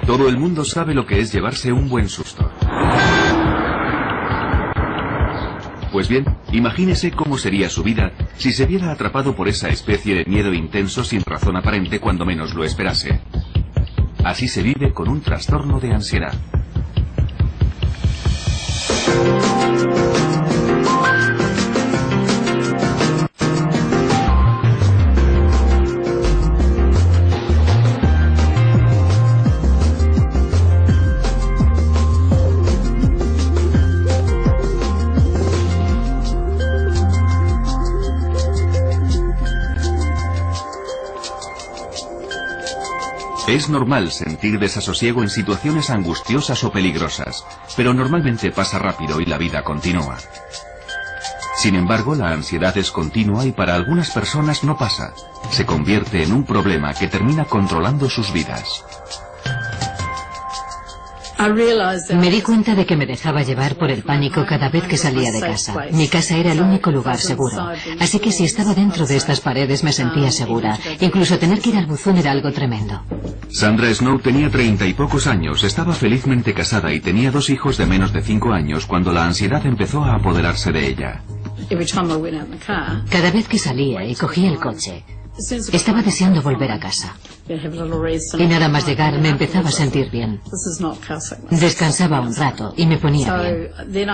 Todo el mundo sabe lo que es llevarse un buen susto. Pues bien, imagínese cómo sería su vida si se viera atrapado por esa especie de miedo intenso sin razón aparente cuando menos lo esperase. Así se vive con un trastorno de ansiedad. Es normal sentir desasosiego en situaciones angustiosas o peligrosas, pero normalmente pasa rápido y la vida continúa. Sin embargo, la ansiedad es continua y para algunas personas no pasa. Se convierte en un problema que termina controlando sus vidas. Me di cuenta de que me dejaba llevar por el pánico cada vez que salía de casa. Mi casa era el único lugar seguro, así que si estaba dentro de estas paredes me sentía segura. Incluso tener que ir al buzón era algo tremendo. Sandra Snow tenía 30 y pocos años, estaba felizmente casada y tenía 2 hijos de menos de 5 años cuando la ansiedad empezó a apoderarse de ella. Cada vez que salía y cogía el coche, estaba deseando volver a casa. Y nada más llegar me empezaba a sentir bien. Descansaba un rato y me ponía bien.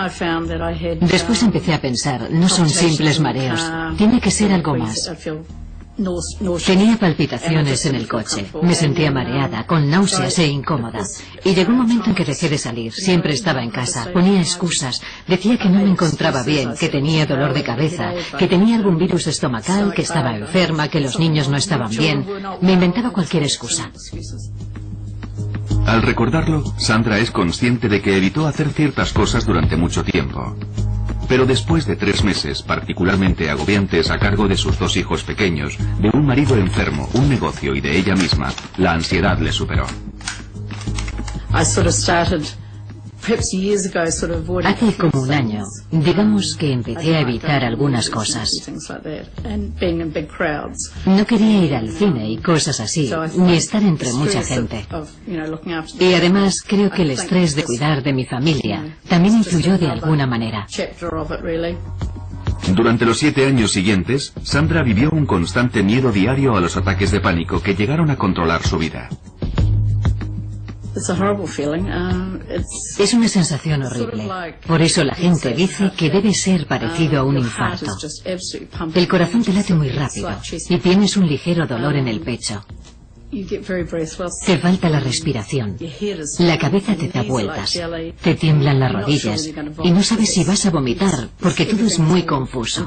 Después empecé a pensar, no son simples mareos, tiene que ser algo más. Tenía palpitaciones en el coche, me sentía mareada, con náuseas e incómoda. Y llegó un momento en que dejé de salir, siempre estaba en casa, ponía excusas, decía que no me encontraba bien, que tenía dolor de cabeza, que tenía algún virus estomacal, que estaba enferma, que los niños no estaban bien. Me inventaba cualquier excusa. Al recordarlo, Sandra es consciente de que evitó hacer ciertas cosas durante mucho tiempo. Pero después de 3 meses particularmente agobiantes a cargo de sus 2 hijos pequeños, de un marido enfermo, un negocio y de ella misma, la ansiedad le superó. Hace como un año, digamos que empecé a evitar algunas cosas. No quería ir al cine y cosas así, ni estar entre mucha gente. Y además creo que el estrés de cuidar de mi familia también influyó de alguna manera. Durante los 7 años siguientes, Sandra vivió un constante miedo diario a los ataques de pánico que llegaron a controlar su vida. Es una sensación horrible. Por eso la gente dice que debe ser parecido a un infarto. El corazón te late muy rápido y tienes un ligero dolor en el pecho. Te falta la respiración, la cabeza te da vueltas, te tiemblan las rodillas y no sabes si vas a vomitar porque todo es muy confuso.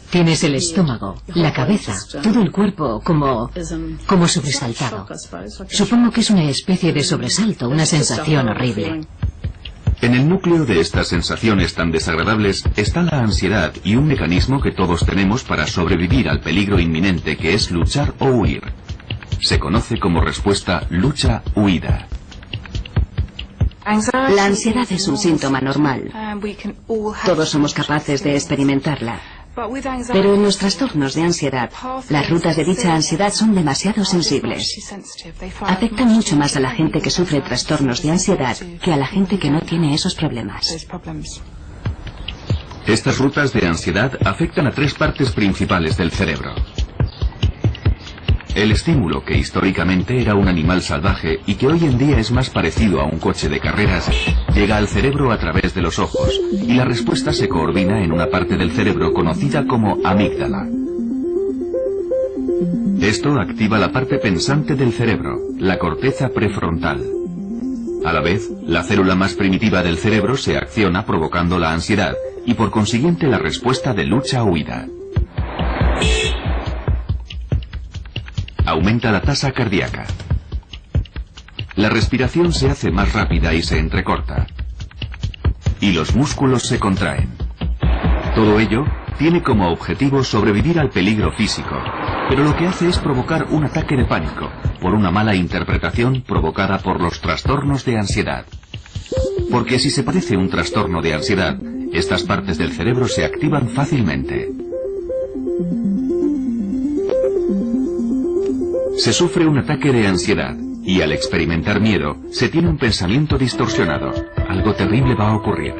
Tienes el estómago, la cabeza, todo el cuerpo como sobresaltado. Supongo que es una especie de sobresalto, una sensación horrible. En el núcleo de estas sensaciones tan desagradables está la ansiedad y un mecanismo que todos tenemos para sobrevivir al peligro inminente que es luchar o huir. Se conoce como respuesta lucha-huida. La ansiedad es un síntoma normal. Todos somos capaces de experimentarla. Pero en los trastornos de ansiedad, las rutas de dicha ansiedad son demasiado sensibles. Afectan mucho más a la gente que sufre trastornos de ansiedad que a la gente que no tiene esos problemas. Estas rutas de ansiedad afectan a 3 partes principales del cerebro. El estímulo, que históricamente era un animal salvaje y que hoy en día es más parecido a un coche de carreras, llega al cerebro a través de los ojos y la respuesta se coordina en una parte del cerebro conocida como amígdala. Esto activa la parte pensante del cerebro, la corteza prefrontal. A la vez, la célula más primitiva del cerebro se acciona provocando la ansiedad y por consiguiente la respuesta de lucha-huida. Aumenta la tasa cardíaca. La respiración se hace más rápida y se entrecorta. Y los músculos se contraen. Todo ello tiene como objetivo sobrevivir al peligro físico, pero lo que hace es provocar un ataque de pánico, por una mala interpretación provocada por los trastornos de ansiedad. Porque si se padece un trastorno de ansiedad, estas partes del cerebro se activan fácilmente. Se sufre un ataque de ansiedad, Y al experimentar miedo, se tiene un pensamiento distorsionado. Algo terrible va a ocurrir.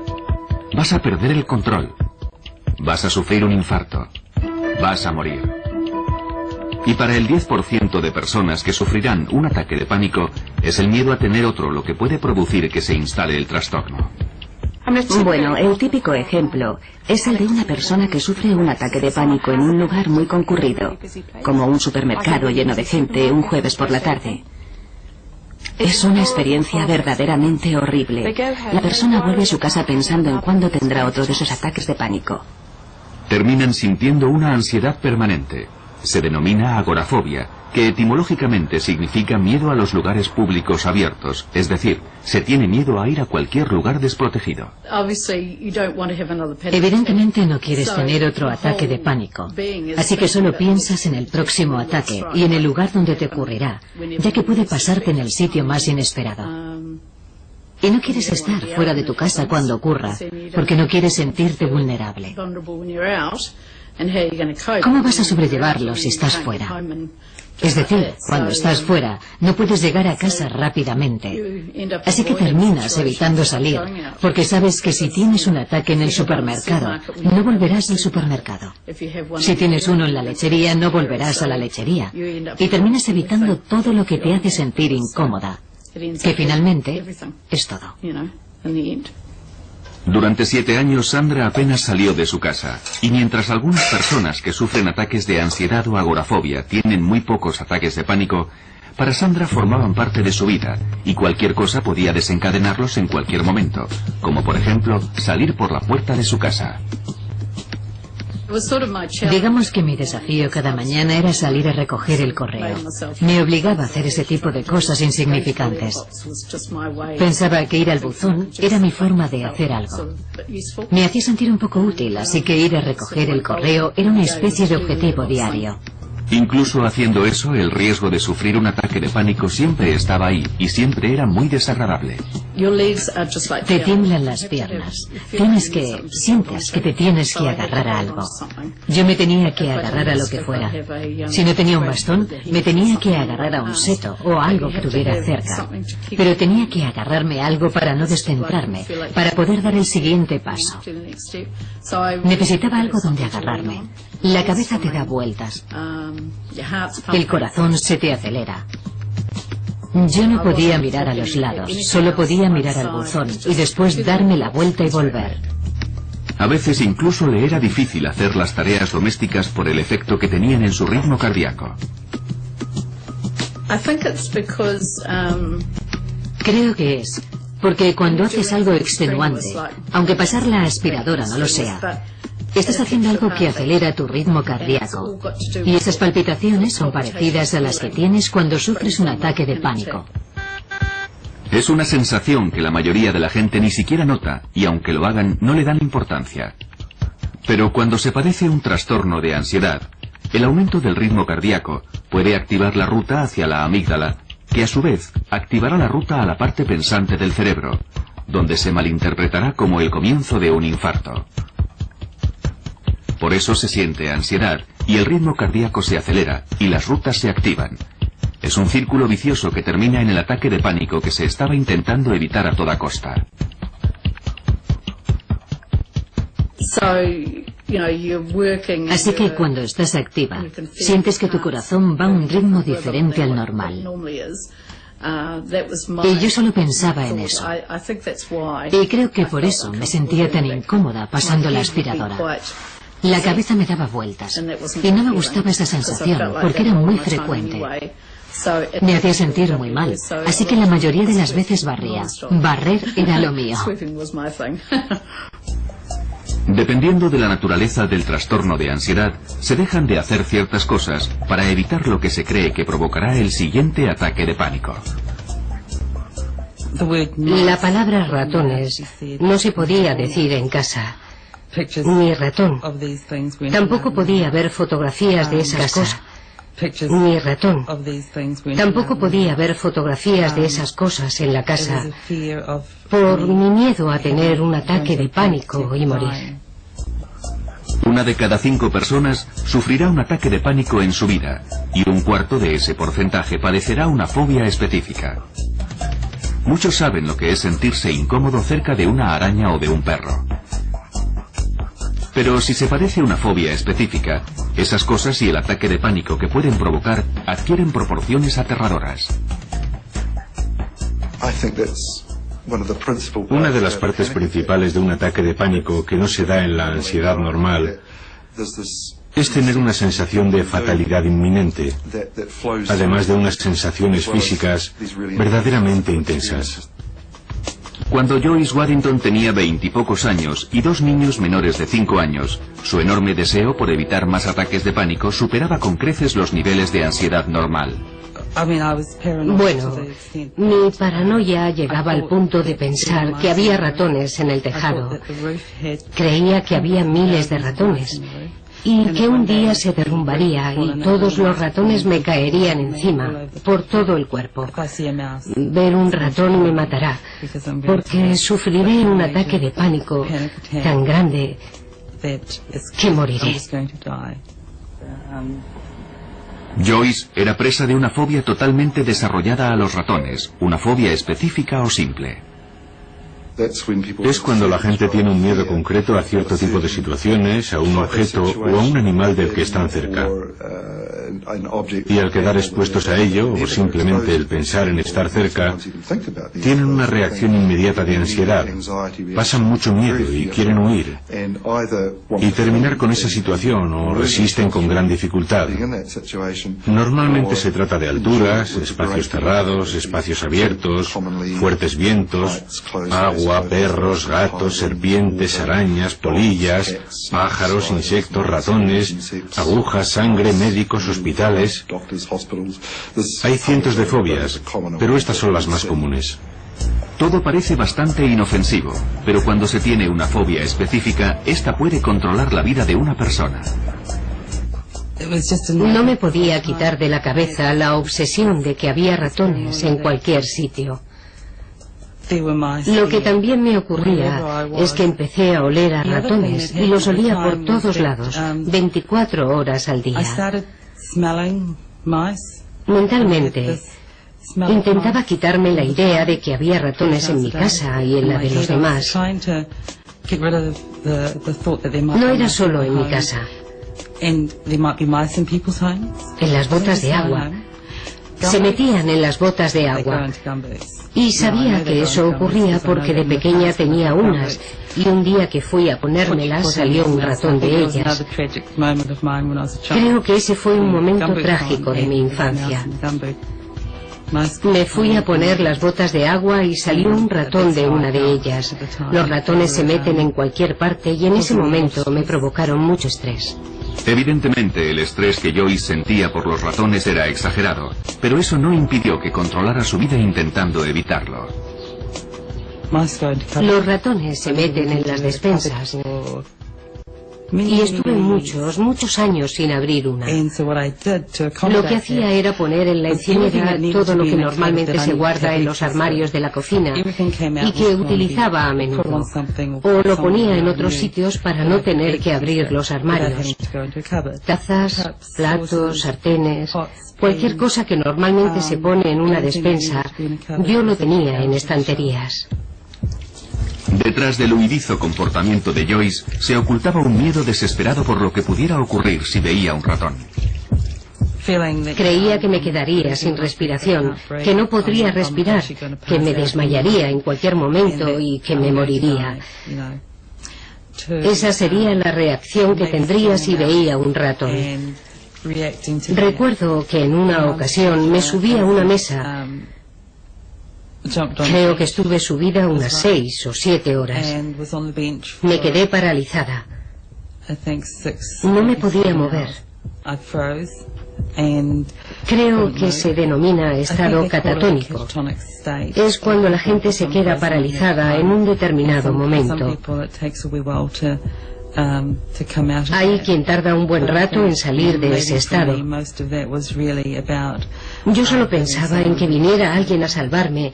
Vas a perder el control. Vas a sufrir un infarto. Vas a morir. Y para el 10% de personas que sufrirán un ataque de pánico, es el miedo a tener otro lo que puede producir que se instale el trastorno. Bueno, el típico ejemplo es el de una persona que sufre un ataque de pánico en un lugar muy concurrido, como un supermercado lleno de gente un jueves por la tarde. Es una experiencia verdaderamente horrible. La persona vuelve a su casa pensando en cuándo tendrá otro de esos ataques de pánico. Terminan sintiendo una ansiedad permanente. Se denomina agorafobia, que etimológicamente significa miedo a los lugares públicos abiertos, es decir, se tiene miedo a ir a cualquier lugar desprotegido. Evidentemente no quieres tener otro ataque de pánico, así que solo piensas en el próximo ataque y en el lugar donde te ocurrirá, ya que puede pasarte en el sitio más inesperado. Y no quieres estar fuera de tu casa cuando ocurra, porque no quieres sentirte vulnerable. ¿Cómo vas a sobrellevarlo si estás fuera? Es decir, cuando estás fuera, no puedes llegar a casa rápidamente. Así que terminas evitando salir, porque sabes que si tienes un ataque en el supermercado, no volverás al supermercado. Si tienes uno en la lechería, no volverás a la lechería. Y terminas evitando todo lo que te hace sentir incómoda, que finalmente es todo. Durante 7 años Sandra apenas salió de su casa, y mientras algunas personas que sufren ataques de ansiedad o agorafobia tienen muy pocos ataques de pánico, para Sandra formaban parte de su vida, y cualquier cosa podía desencadenarlos en cualquier momento, como por ejemplo salir por la puerta de su casa. Digamos que mi desafío cada mañana era salir a recoger el correo. Me obligaba a hacer ese tipo de cosas insignificantes. Pensaba que ir al buzón era mi forma de hacer algo. Me hacía sentir un poco útil, así que ir a recoger el correo era una especie de objetivo diario. Incluso haciendo eso, el riesgo de sufrir un ataque de pánico siempre estaba ahí, y siempre era muy desagradable. Te tiemblan las piernas. Sientes que te tienes que agarrar a algo. Yo me tenía que agarrar a lo que fuera. Si no tenía un bastón, me tenía que agarrar a un seto o a algo que tuviera cerca. Pero tenía que agarrarme a algo para no descentrarme, para poder dar el siguiente paso. Necesitaba algo donde agarrarme. La cabeza te da vueltas. El corazón se te acelera. Yo no podía mirar a los lados, solo podía mirar al buzón y después darme la vuelta y volver. A veces incluso le era difícil hacer las tareas domésticas por el efecto que tenían en su ritmo cardíaco. Creo que es porque cuando haces algo extenuante, aunque pasar la aspiradora no lo sea, estás haciendo algo que acelera tu ritmo cardíaco. Y esas palpitaciones son parecidas a las que tienes cuando sufres un ataque de pánico. Es una sensación que la mayoría de la gente ni siquiera nota, y aunque lo hagan, no le dan importancia. Pero cuando se padece un trastorno de ansiedad, el aumento del ritmo cardíaco puede activar la ruta hacia la amígdala, que a su vez activará la ruta a la parte pensante del cerebro, donde se malinterpretará como el comienzo de un infarto. Por eso se siente ansiedad y el ritmo cardíaco se acelera y las rutas se activan. Es un círculo vicioso que termina en el ataque de pánico que se estaba intentando evitar a toda costa. Así que cuando estás activa, sientes que tu corazón va a un ritmo diferente al normal. Y yo solo pensaba en eso. Y creo que por eso me sentía tan incómoda pasando la aspiradora. La cabeza me daba vueltas y no me gustaba esa sensación porque era muy frecuente. Me hacía sentir muy mal, así que la mayoría de las veces barría. Barrer era lo mío. Dependiendo de la naturaleza del trastorno de ansiedad, se dejan de hacer ciertas cosas para evitar lo que se cree que provocará el siguiente ataque de pánico. La palabra ratones no se podía decir en casa. Ni ratón. Tampoco podía ver fotografías de esas cosas. Ni ratón. Tampoco podía ver fotografías de esas cosas en la casa por mi miedo a tener un ataque de pánico y morir. Una de cada 5 personas sufrirá un ataque de pánico en su vida, y un cuarto de ese porcentaje padecerá una fobia específica. Muchos saben lo que es sentirse incómodo cerca de una araña o de un perro. Pero si se padece una fobia específica, esas cosas y el ataque de pánico que pueden provocar adquieren proporciones aterradoras. Una de las partes principales de un ataque de pánico que no se da en la ansiedad normal es tener una sensación de fatalidad inminente, además de unas sensaciones físicas verdaderamente intensas. Cuando Joyce Waddington tenía 20 y pocos años y 2 niños menores de 5 años, su enorme deseo por evitar más ataques de pánico superaba con creces los niveles de ansiedad normal. Bueno, mi paranoia llegaba al punto de pensar que había ratones en el tejado. Creía que había miles de ratones y que un día se derrumbaría y todos los ratones me caerían encima, por todo el cuerpo. Ver un ratón me matará, porque sufriré un ataque de pánico tan grande que moriré. Joyce era presa de una fobia totalmente desarrollada a los ratones, una fobia específica o simple. Es cuando la gente tiene un miedo concreto a cierto tipo de situaciones, a un objeto o a un animal del que están cerca. Y al quedar expuestos a ello, o simplemente el pensar en estar cerca, tienen una reacción inmediata de ansiedad, pasan mucho miedo y quieren huir, y terminar con esa situación o resisten con gran dificultad. Normalmente se trata de alturas, espacios cerrados, espacios abiertos, fuertes vientos, agua, perros, gatos, serpientes, arañas, polillas, pájaros, insectos, ratones, agujas, sangre, médicos, hospitales. Hay cientos de fobias, pero estas son las más comunes. Todo parece bastante inofensivo, pero cuando se tiene una fobia específica, esta puede controlar la vida de una persona. No me podía quitar de la cabeza la obsesión de que había ratones en cualquier sitio. Lo que también me ocurría es que empecé a oler a ratones y los olía por todos lados, 24 horas al día. Mentalmente, intentaba quitarme la idea de que había ratones en mi casa y en la de los demás. No era solo en mi casa. En las botas de agua. Se metían en las botas de agua. Y sabía que eso ocurría porque de pequeña tenía unas, y un día que fui a ponérmelas salió un ratón de ellas. Creo que ese fue un momento trágico de mi infancia. Me fui a poner las botas de agua y salió un ratón de una de ellas. Los ratones se meten en cualquier parte y en ese momento me provocaron mucho estrés. Evidentemente, el estrés que Joyce sentía por los ratones era exagerado, pero eso no impidió que controlara su vida intentando evitarlo. Los ratones se meten en las despensas y estuve muchos años sin abrir una. Lo que hacía era poner en la encimera todo lo que normalmente se guarda en los armarios de la cocina y que utilizaba a menudo, o lo ponía en otros sitios para no tener que abrir los armarios. Tazas, platos, sartenes, cualquier cosa que normalmente se pone en una despensa, yo lo tenía en estanterías. Detrás del huidizo comportamiento de Joyce se ocultaba un miedo desesperado por lo que pudiera ocurrir si veía un ratón. Creía que me quedaría sin respiración, que no podría respirar, que me desmayaría en cualquier momento y que me moriría. Esa sería la reacción que tendría si veía un ratón. Recuerdo que en una ocasión me subí a una mesa. Creo que estuve subida unas 6 o 7 horas. Me quedé paralizada. No me podía mover. Creo que se denomina estado catatónico. Es cuando la gente se queda paralizada en un determinado momento. Hay quien tarda un buen rato en salir de ese estado. Yo solo pensaba en que viniera alguien a salvarme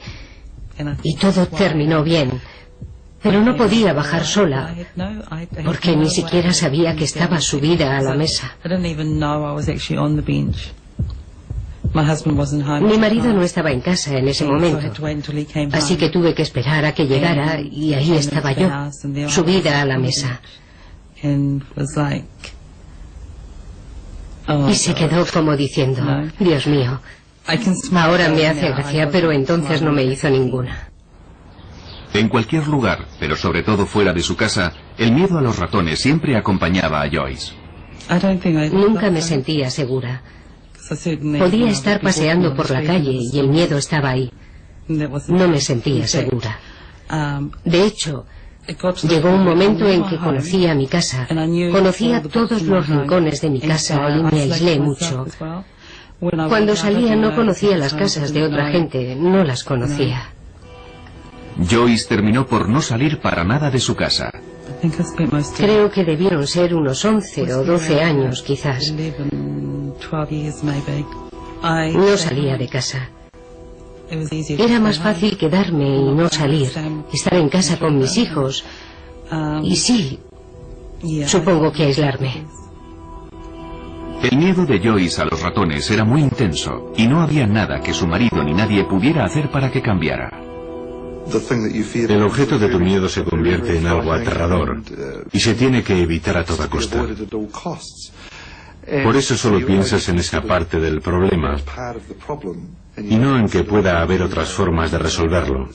y todo terminó bien. Pero no podía bajar sola, porque ni siquiera sabía que estaba subida a la mesa. Mi marido no estaba en casa en ese momento, así que tuve que esperar a que llegara y ahí estaba yo, subida a la mesa. Y se quedó como diciendo, Dios mío, ahora me hace gracia, pero entonces no me hizo ninguna. En cualquier lugar, pero sobre todo fuera de su casa, el miedo a los ratones siempre acompañaba a Joyce. Nunca me sentía segura. Podía estar paseando por la calle y el miedo estaba ahí. No me sentía segura. De hecho, llegó un momento en que conocía mi casa, conocía todos los rincones de mi casa y me aislé mucho. Cuando salía no conocía las casas de otra gente, no las conocía. Joyce terminó por no salir para nada de su casa. Creo que debieron ser unos 11 o 12 años, quizás. No salía de casa. Era más fácil quedarme y no salir, estar en casa con mis hijos. Y sí, supongo que aislarme. El miedo de Joyce a los ratones era muy intenso y no había nada que su marido ni nadie pudiera hacer para que cambiara. El objeto de tu miedo se convierte en algo aterrador y se tiene que evitar a toda costa. Por eso solo piensas en esa parte del problema y no en que pueda haber otras formas de resolverlo.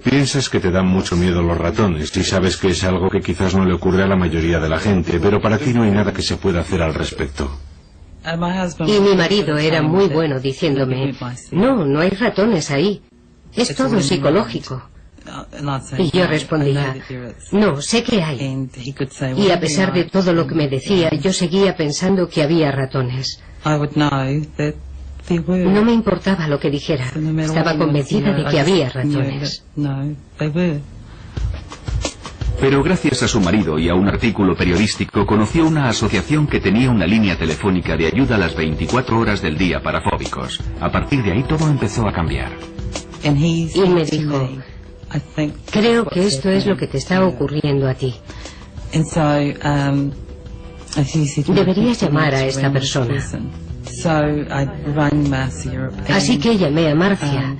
Piensas que te dan mucho miedo los ratones y sabes que es algo que quizás no le ocurre a la mayoría de la gente, pero para ti no hay nada que se pueda hacer al respecto. Y mi marido era muy bueno diciéndome, no hay ratones ahí, es todo psicológico. Y yo respondía, no, sé que hay. Y a pesar de todo lo que me decía, yo seguía pensando que había ratones. No me importaba lo que dijera, estaba convencida de que había ratones. Pero gracias a su marido y a un artículo periodístico conoció una asociación que tenía una línea telefónica de ayuda a las 24 horas del día para fóbicos. A partir de ahí todo empezó a cambiar. Y me dijo, creo que esto es lo que te está ocurriendo a ti. Deberías llamar a esta persona. Así que llamé a Marcia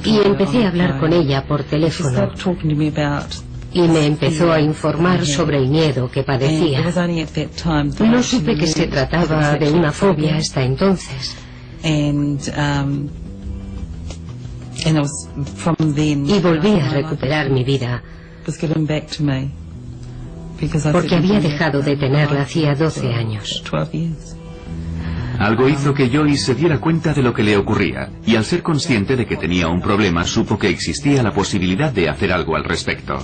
y empecé a hablar con ella por teléfono. Y me empezó a informar sobre el miedo que padecía. No supe que se trataba de una fobia hasta entonces. Y volví a recuperar mi vida, porque había dejado de tenerla hacía 12 años. Algo hizo que Joyce se diera cuenta de lo que le ocurría, y al ser consciente de que tenía un problema, supo que existía la posibilidad de hacer algo al respecto.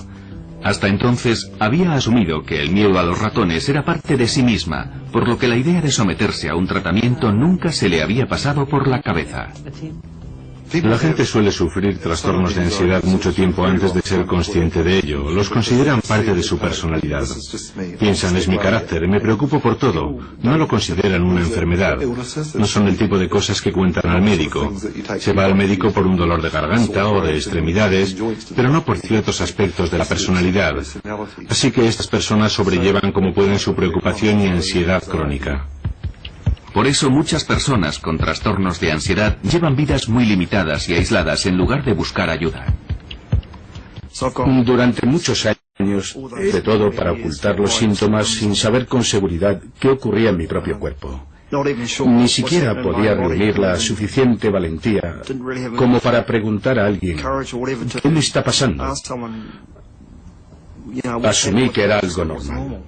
Hasta entonces, había asumido que el miedo a los ratones era parte de sí misma, por lo que la idea de someterse a un tratamiento nunca se le había pasado por la cabeza. La gente suele sufrir trastornos de ansiedad mucho tiempo antes de ser consciente de ello. Los consideran parte de su personalidad. Piensan, es mi carácter, me preocupo por todo. No lo consideran una enfermedad. No son el tipo de cosas que cuentan al médico. Se va al médico por un dolor de garganta o de extremidades, pero no por ciertos aspectos de la personalidad. Así que estas personas sobrellevan como pueden su preocupación y ansiedad crónica. Por eso muchas personas con trastornos de ansiedad llevan vidas muy limitadas y aisladas en lugar de buscar ayuda. Durante muchos años hice todo para ocultar los síntomas sin saber con seguridad qué ocurría en mi propio cuerpo. Ni siquiera podía reunir la suficiente valentía como para preguntar a alguien, ¿qué me está pasando? Asumí que era algo normal.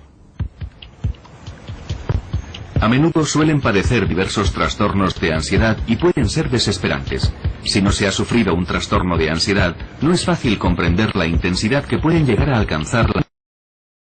A menudo suelen padecer diversos trastornos de ansiedad y pueden ser desesperantes. Si no se ha sufrido un trastorno de ansiedad, no es fácil comprender la intensidad que pueden llegar a alcanzar las